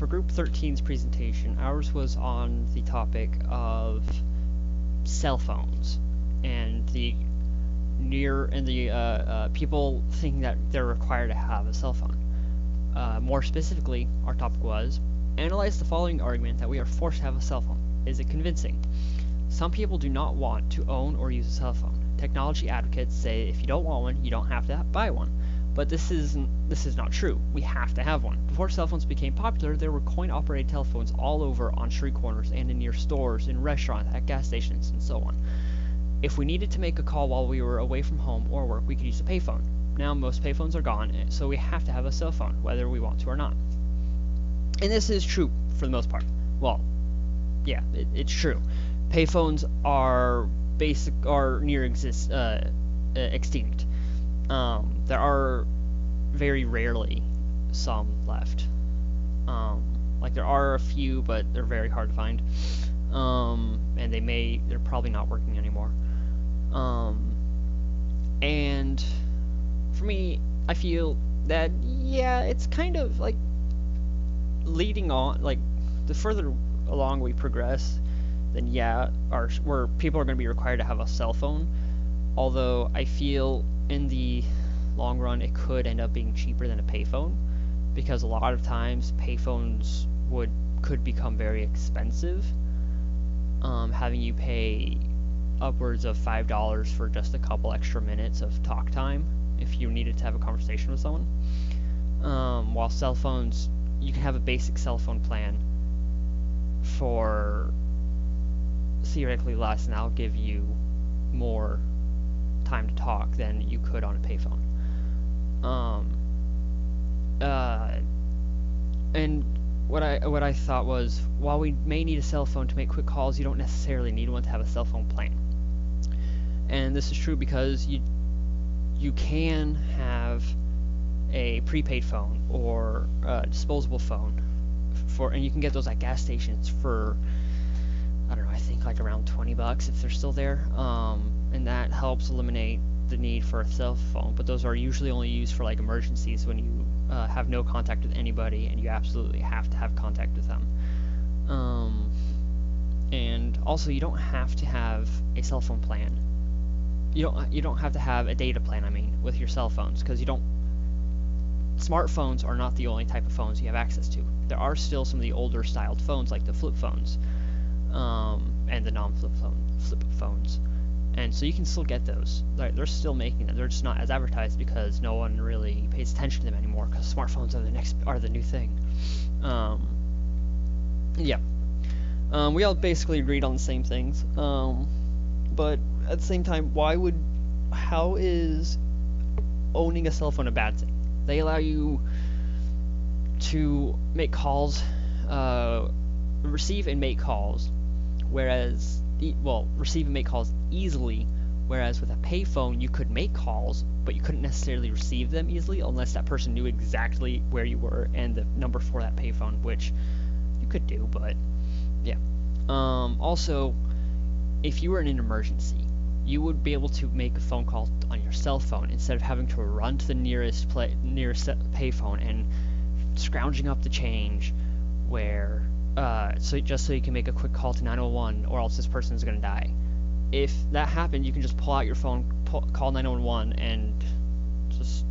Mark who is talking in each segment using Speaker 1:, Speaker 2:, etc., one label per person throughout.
Speaker 1: for Group 13's presentation, ours was on the topic of cell phones and the people thinking that they're required to have a cell phone. More specifically, our topic was analyze the following argument that we are forced to have a cell phone. Is it convincing? Some people do not want to own or use a cell phone. Technology advocates say if you don't want one, you don't have to buy one. But this is not true. We have to have one. Before cell phones became popular, there were coin-operated telephones all over on street corners and in near stores, in restaurants, at gas stations, and so on. If we needed to make a call while we were away from home or work, we could use a payphone. Now most payphones are gone, so we have to have a cell phone, whether we want to or not. And this is true for the most part. Well, yeah, it's true. Payphones are near extinct. There are very rarely some left. Like there are a few, but they're very hard to find. And they're probably not working anymore. And for me, I feel that, yeah, it's kind of like leading on, like the further along we progress, then yeah, where people are going to be required to have a cell phone. Although I feel in the long run it could end up being cheaper than a payphone, because a lot of times payphones could become very expensive, having you pay upwards of $5 for just a couple extra minutes of talk time if you needed to have a conversation with someone. While cell phones, you can have a basic cell phone plan for theoretically less, and that'll give you more time to talk than you could on a payphone. And what I thought was, while we may need a cell phone to make quick calls, you don't necessarily need one to have a cell phone plan. And this is true because you can have a prepaid phone or a disposable phone and you can get those at gas stations for, I don't know, I think like around $20 if they're still there. And that helps eliminate the need for a cell phone, but those are usually only used for like emergencies when you have no contact with anybody and you absolutely have to have contact with them. And also, you don't have to have a cell phone plan. You don't have to have a data plan, I mean, with your cell phones, because smartphones are not the only type of phones you have access to. There are still some of the older styled phones, like the flip phones, and the non-flip phones. And so you can still get those. They're still making them. They're just not as advertised because no one really pays attention to them anymore, because smartphones are the new thing. Yeah. We all basically agreed on the same things. But at the same time, how is owning a cell phone a bad thing? They allow you to make calls, receive and make calls, receive and make calls easily, whereas with a payphone you could make calls, but you couldn't necessarily receive them easily unless that person knew exactly where you were and the number for that payphone, which you could do, but yeah. Also, if you were in an emergency, you would be able to make a phone call on your cell phone instead of having to run to the nearest payphone and scrounging up the change so you can make a quick call to 911, or else this person is going to die. If that happened, you can just pull out your phone, call 911, and just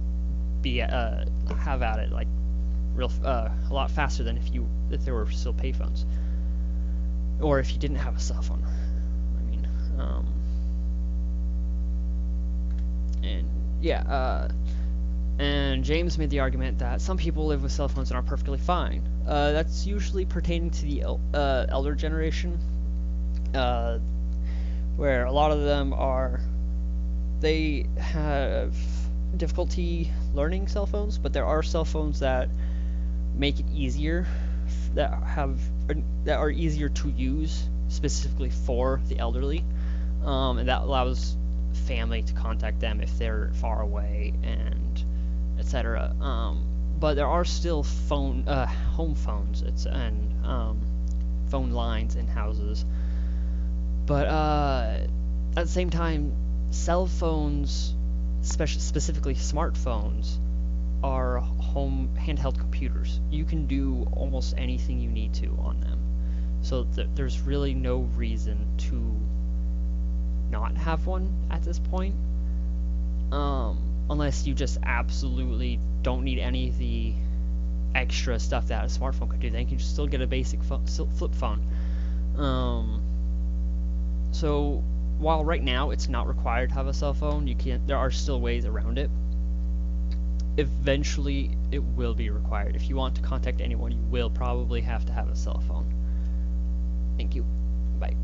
Speaker 1: have at it like a lot faster than if there were still payphones, or if you didn't have a cell phone. I mean, and yeah, and James made the argument that some people live with cell phones and are perfectly fine. That's usually pertaining to the elder generation, where a lot of them they have difficulty learning cell phones, but there are cell phones that make it easier, that are easier to use specifically for the elderly, and that allows family to contact them if they're far away, and etc. But there are still home phones and phone lines in houses. But at the same time, cell phones, specifically smartphones, are home handheld computers. You can do almost anything you need to on them. So there's really no reason to not have one at this point. Unless you just absolutely don't need any of the extra stuff that a smartphone could do. Then you can still get a basic flip phone. So while right now it's not required to have a cell phone, there are still ways around it. Eventually it will be required. If you want to contact anyone, you will probably have to have a cell phone. Thank you. Bye.